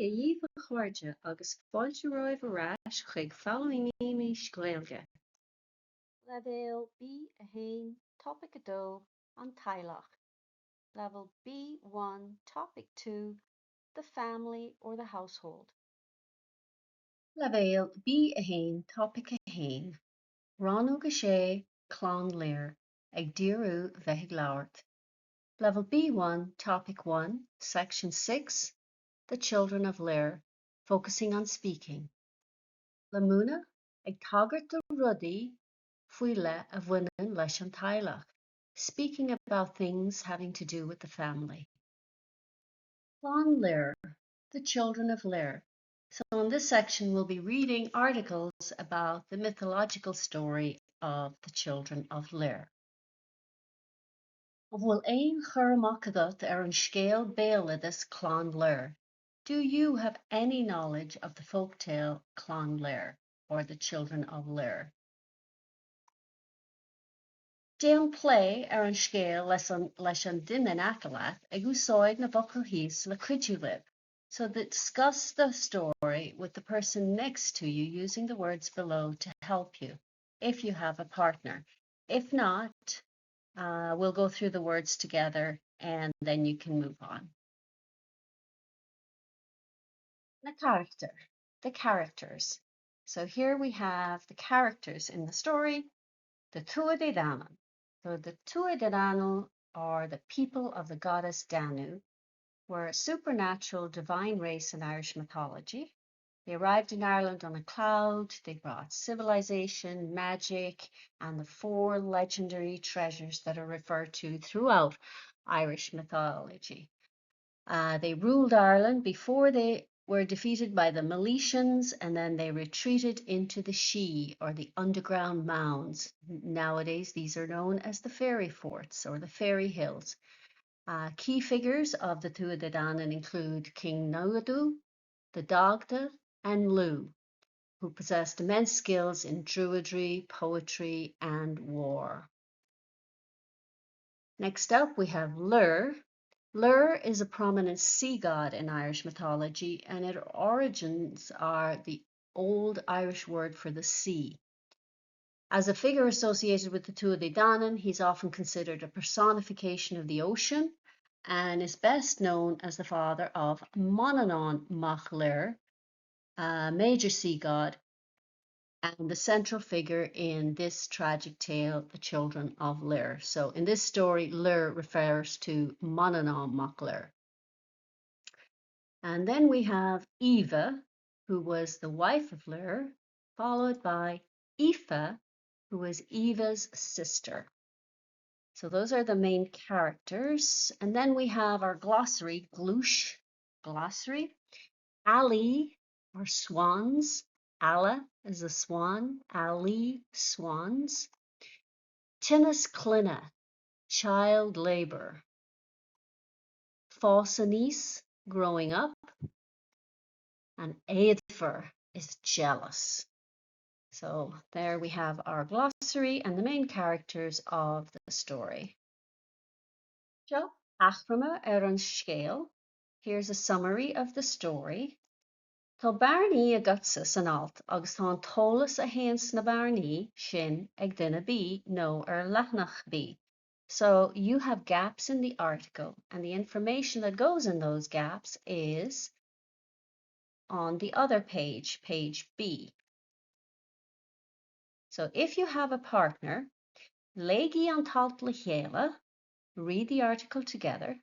a dhíobh a chuirde agus fáilte roimh arás chuig fáilmhíní Gaeilge. Level B1, Topic 2, on Teaghlach. Level B1, Topic 2, the family or the household. Level B1, Topic 1, Rannóg Clann Lir, ag díreú Teaghlach. Level B1, Topic 1, Section 6, the Children of Lir, focusing on speaking. Lamuna ag tagart do rudaí fuile a bhaineann leis an Teaghlach, speaking about things having to do with the family. Clann Lir, the Children of Lir. So in this section we'll be reading articles about the mythological story of the Children of Lir. Bhfuil éon chur amach agat ar an scéal béaladas Clann Lir. Do you have any knowledge of the folktale Clann Lir, or the Children of Lir? Déan play ar an scéal leis an duine acalath ag úsáid na bhfocail híos le cuidiú libh. So discuss the story with the person next to you using the words below to help you, if you have a partner. If not, we'll go through the words together and then you can move on. The characters. So here we have the characters in the story, the Tuatha Dé Danann. So the Tuatha Dé Danann are the people of the goddess Danu, were a supernatural divine race in Irish mythology. They arrived in Ireland on a cloud. They brought civilization, magic, and the 4 legendary treasures that are referred to throughout Irish mythology. They ruled Ireland before they were defeated by the Milesians, and then they retreated into the She, or the underground mounds. Nowadays, these are known as the fairy forts or the fairy hills. Key figures of the Tuatha Dé Danann include King Nuadu, the Dagda, and Lu, who possessed immense skills in druidry, poetry, and war. Next up, we have Lir. Lir is a prominent sea god in Irish mythology, and its origins are the old Irish word for the sea. As a figure associated with the Tuatha Dé Danann, he's often considered a personification of the ocean and is best known as the father of Manannán Mac Lir, a major sea god, and the central figure in this tragic tale, the Children of Lir. So in this story, Lir refers to Manannán Mac Lir. And then we have Eva, who was the wife of Lir, followed by Aoife, who was Eva's sister. So those are the main characters. And then we have our glossary, Glúis glossary. Ali are swans. Alla is a swan. Ali, swans. Tinnis Clina, child labor. Fásanís, growing up. And Éadfar is jealous. So there we have our glossary and the main characters of the story. Jo, achframa ar an scéal. Here's a summary of the story. Tá bearnaí agat san alt agus tá tólas a héans na bearnaí sin ag duine bí nó ar leathnach bí. So you have gaps in the article, and the information that goes in those gaps is on the other page, page B. So if you have a partner, léigi an talt le chéile, read the article together.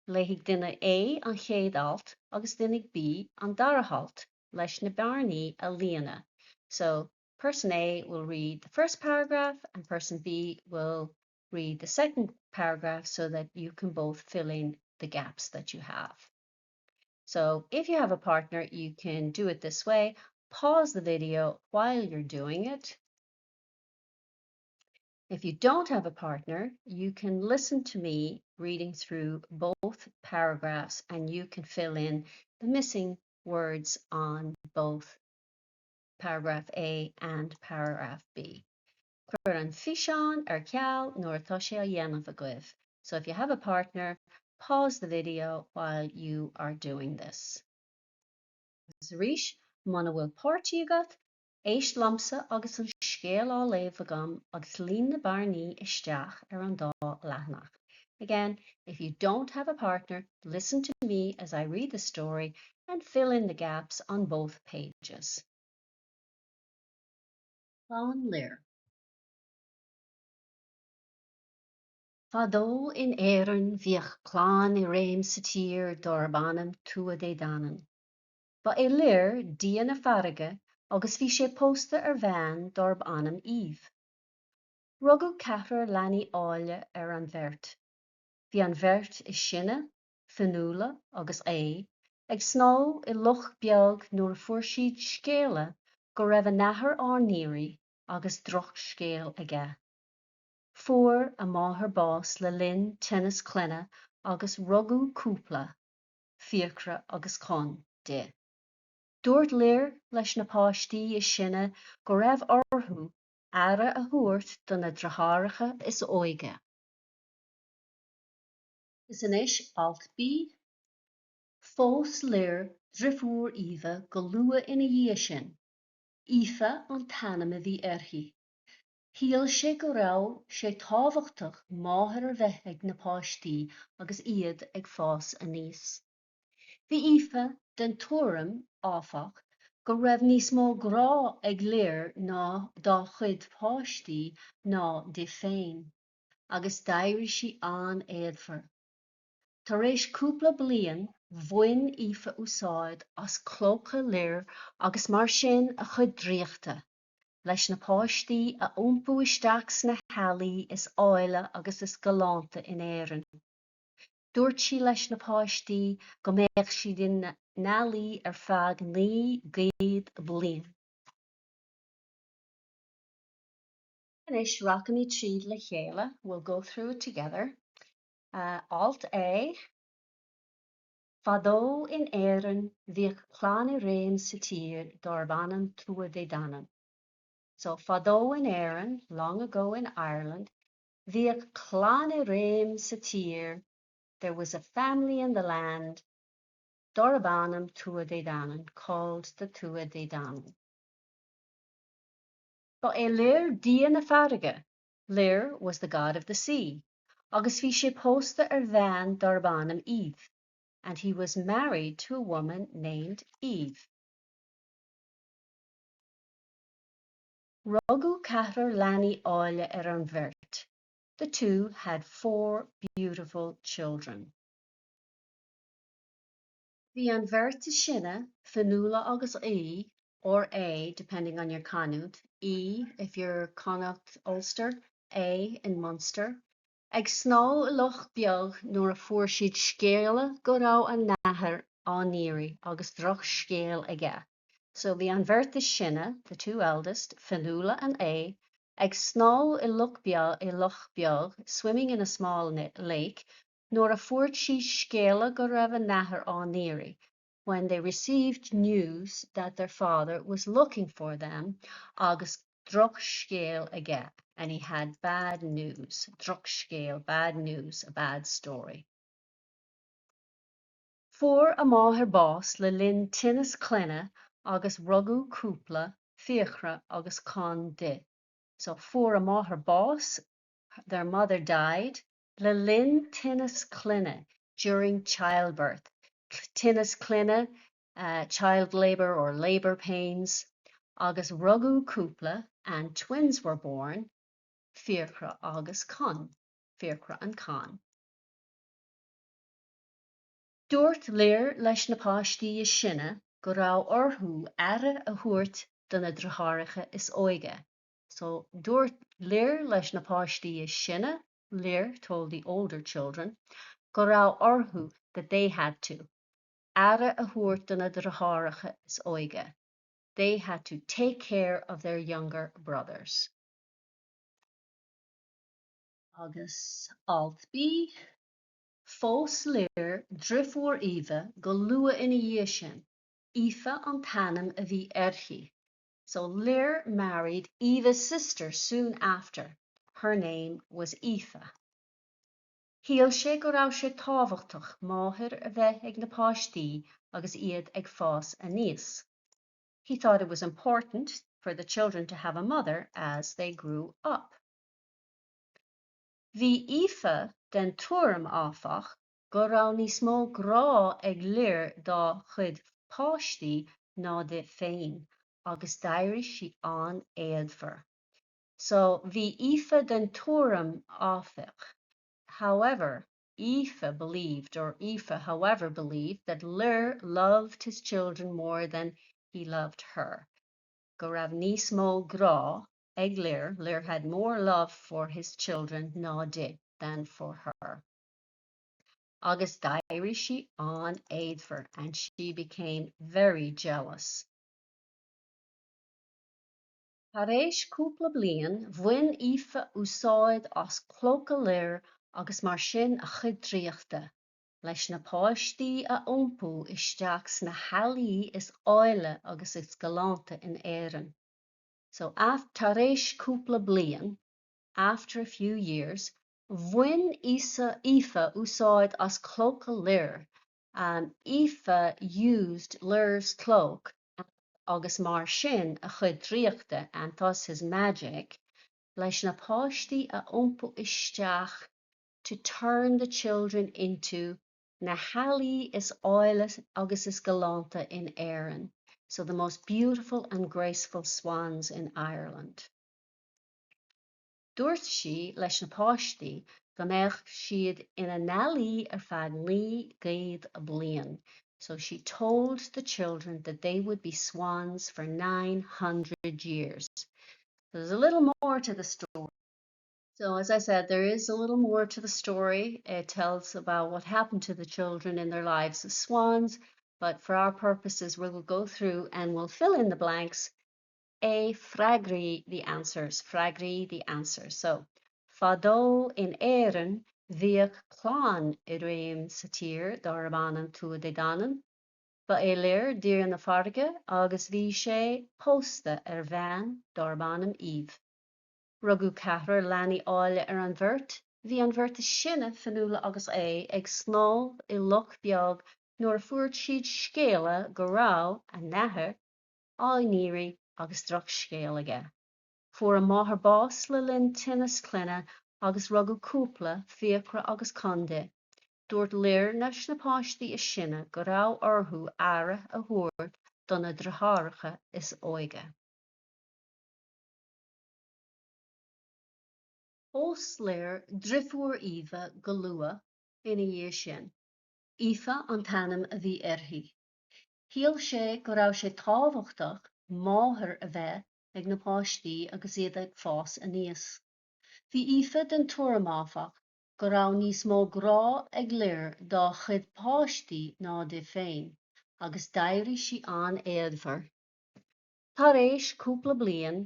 Léigh duine A an chéad alt agus duine B an dara halt leis na bearnaí a líana. So person A will read the first paragraph and person B will read the second paragraph so that you can both fill in the gaps that you have. So if you have a partner, you can do it this way. Pause the video while you're doing it. If you don't have a partner, you can listen to me reading through both paragraphs and you can fill in the missing words on both paragraph A and paragraph B. Cuir an fiseán ar ceall nuair atá sé a dhéanamh a gcuimh. So if you have a partner, pause the video while you are doing this. agus ríis mana bhfuil páirtí agat, éist lamsa agus an scéal á léamh agam agus líon na barnaí isteach ar an dá leathnach. Again, if you don't have a partner, listen to me as I read the story and fill in the gaps on both pages. Clann Lir. Fadó in éireann bhíoch Clann i réim sa tír dorbanam tuad é danan. Ba é Lir díana farige agus bhí sé pósta ar bhean dorb anam Eve. Rugadh ceathrar leanaí áile ar an bhairt. Bhí an bhairt is sinne, fanúla agus é, ag snáil I luch beag nuair a fuair siad scéala go raibh an nathair áníorí agus droch scéal aige. Fuair a máthair bás le linn tinnis cluine agus rugadh cúpla, fiacra agus con de. Dúirt Lir leis na páistí is sinne go raibh orthú ara a thuairt do na dratháiricha is óige. Is inis alt bí, fós Lir drifúr Eva go lua ina dhé sin, Ife an tanam a bhí orthu. Thíl sé go raibh sé tábhachtach máthair ar bheith ag na páistí agus iad ag fás a níos. Bhí Ife den tuairim áfach go raibh níos mó grá ag Lir ná dá chuid páistí ná de féin, agus d'éirigh sí an éadfar. Tar éis cúpla bliain bhain Ife úsáid as clócha Lir agus mar sin a chud dríochta, leis na páistí a iompú isteach sna healaí is áile agus is galánta in éireann. Dúirt sí leis na páistí go mbeadh siad in nealaí ar feadh 9 bliain. Inis rachan í tríd le chéile. We'll go through it together. Alt A. Fadó in éireann bhíoch Clann i réim sa tír dorbanam tuad é danan. So fadó in éireann, long ago in Ireland, bhíoch Clann i réim sa tír. There was a family in the land, dorbanam tuad é danan, called the tuad é danan. Ba é Lir díana farige. Lir was the god of the sea, agus bhí sé pósta ar bhean dorbanam Eve, and he was married to a woman named Eve. Rugadh ceathrar leanaí áile ar an bhairt. The two had 4 beautiful children. Bhí an bhairt is sinne, fanúla agus é, or A, depending on your canút, E if you're Connacht Ulster, A in Munster, ag snáil I luch beag nuair a fuair siad scéala go raibh an nathair áníorí agus droch scéal aige. So bhí an bhairt is sinne, the 2 eldest, fanúla and A, ag snáil I luch beag, swimming in a small lake, nuair a fuair siad scéala go raibh an nathair áníorí, when they received news that their father was looking for them, agus droch scéal aige, and he had bad news. Droch scéal, bad news, a bad story. Fuair a máthair bás le linn tinnis cluine agus rugadh cúpla, fiacra agus con de. So fuair a máthair bás, their mother died, le linn tinnis cluine during childbirth. Tinnis cluine, child labor or labor pains, agus rugadh cúpla, and twins were born, fiacra agus con, fiacra and con. Dúirt Lir leis na páistí is sinne go raibh orthú ara a thuairt do na dratháiricha is óige. So dúirt Lir leis na páistí is sinne, Lir told the older children, go raibh orthú that they had to. Ara a thuairt do na dratháiricha is óige. They had to take care of their younger brothers. Agus alt B. Fós Lir drifúr Eva go lua ina dhé sin, Ife an tanam a bhí orthu. So Lir married Eva's sister soon after. Her name was Ife. Shiel sé go raibh sé tábhachtach máthair a bheith ag na páistí agus iad ag fás a níos. He thought it was important for the children to have a mother as they grew up. Bhí oíche den tuairim áfach go raibh níos mó grá ag Lir dá chud páistí ná de féin, agus d'éirigh si an éadmhar. So bhí oíche den tuairim áfach. However, Aoife, however, believed that Lir loved his children more than he loved her. Go raibh níos mó grá ag Lir. Lir had more love for his children ná de than for her. Agus d'éirigh si an éadmhar, and she became very jealous. Tar éis cúpla bliain, bhain Aoife úsáid as clóca Lir agus mar sin a chud tríochta, leis na páistí a iompú isteach sna healaí is áile agus is galanta in Éireann. So tar éis cúpla bliain, after a few years, bhain Aoife úsáid as clóca Lir. Aoife used Lir's cloak agus mar sin a chud tríochta, and thus his magic, leis na páistí a iompú isteach to turn the children into na healaí is áile agus is galanta in Éireann, so the most beautiful and graceful swans in Ireland. Dúirt si leis na páistí go mbeadh siad ina ngealaí ar feadh 9 gcéad bliain. So she told the children that they would be swans for 900 years. There's a little more to the story. So as I said, there is a little more to the story. It tells about what happened to the children in their lives as swans, but for our purposes, we'll go through and we'll fill in the blanks. Fragri the answers. So, Fado in Éireann, bhíodh Clann Lir sa tír dá raibh tú de danan, ba é Lir dír na farge agus bhí sé pósta ar bhean dá raibh Eve. Rugadh ceathrar leanaí áile ar an bheirt, bhí an bheirt sinne fanúla agus é ag snámh I loch beag nuair a fuairt siad scéala go raibh a nethar áiníoirí agus droch scéalaige. Fuair an máthair bás le linn tinnis cluine agus rugadh cúpla fiacra agus conde. Dúirt Lir leis na páistí is sinne go raibh orthú aire a thabhairt donna drathartha is óige. Os Lir drifúir Aoife go luath ina dhiaidh sin. Aoife an tanim a bhí orthu. Shiel sé go raibh sé tábhachtach máthair a bheith ag na páistí agus iad ag fás a níos. Bhí Aoife den tuairim áfach go raibh níos mó grá ag Lir dá chud páistí ná de féin, agus d'éirigh si an éadmhar. Tar éis cúpla bliain,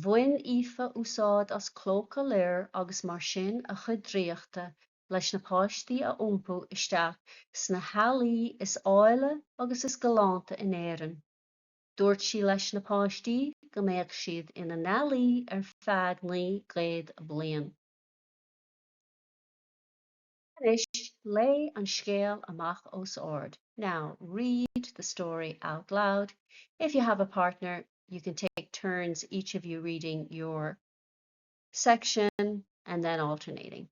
bhain Aoife úsáid as clóca Lir agus mar sin a chud tríochta leis na páistí a iompú isteach sna healaí is áile agus is galanta in Éireann. Dúirt si leis na páistí go mbeadh siad ina ngealaí ar feadh 9 gcéad bliain. Finish, lay an scéal amach os ord. Now read the story out loud. If you have a partner, you can take turns, each of you reading your section and then alternating.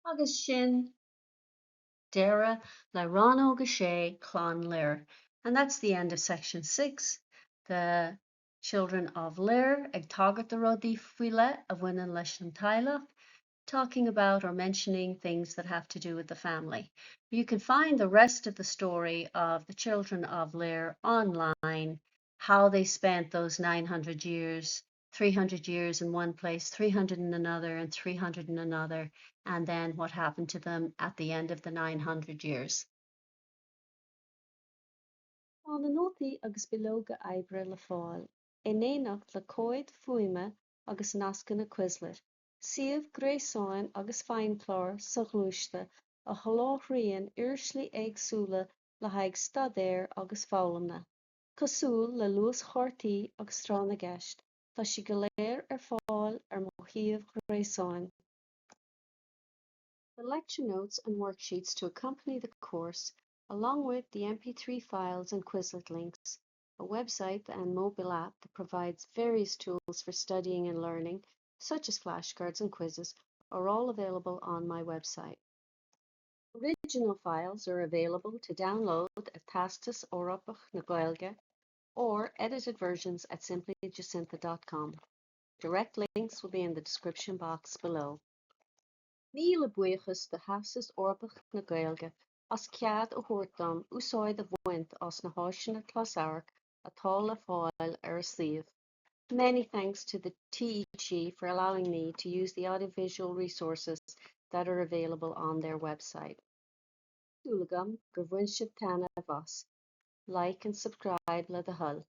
agus sin Dara le Rannóg Clann Lir. And that's the end of section 6. The Children of Lir ag tagart the rudí fuile a bhaineann leis an Teaghlach, talking about or mentioning things that have to do with the family. You can find the rest of the story of the Children of Lir online, how they spent those 900 years, 300 years in one place, 300 in another, and 300 in another, and then what happened to them at the end of the 900 years. Tá na nótaí agus bilóga oibre le fáil, in éineacht le cóid fuaime agus nasca na cuislir, suíomh gréasáin agus feidhmchláir sa ghluaiste a sholáthraíonn iarslaí éagsúla le haghaidh stadéir agus foghlama. Cosúil le luas chártaí agus strán na gceist, tá sí go léir ar fáil ar mo shaoibh gréasáin. The lecture notes and worksheets to accompany the course, along with the MP3 files and Quizlet links, a website and mobile app that provides various tools for studying and learning, such as flashcards and quizzes, are all available on my website. Original files are available to download at Theastas Eorpach na Gaeilge, or edited versions at simplyjacintha.com. Direct links will be in the description box below. Míle buíochas de Theastas Eorpach na Gaeilge, as cead a thuairt úsáid a bhaint as na háiseanna closamhairc atá le fáil ar a suíomh. Many thanks to the TEG for allowing me to use the audiovisual resources that are available on their website. Dúlagam gur bhain sibh tana bhas. Like and subscribe le the hull.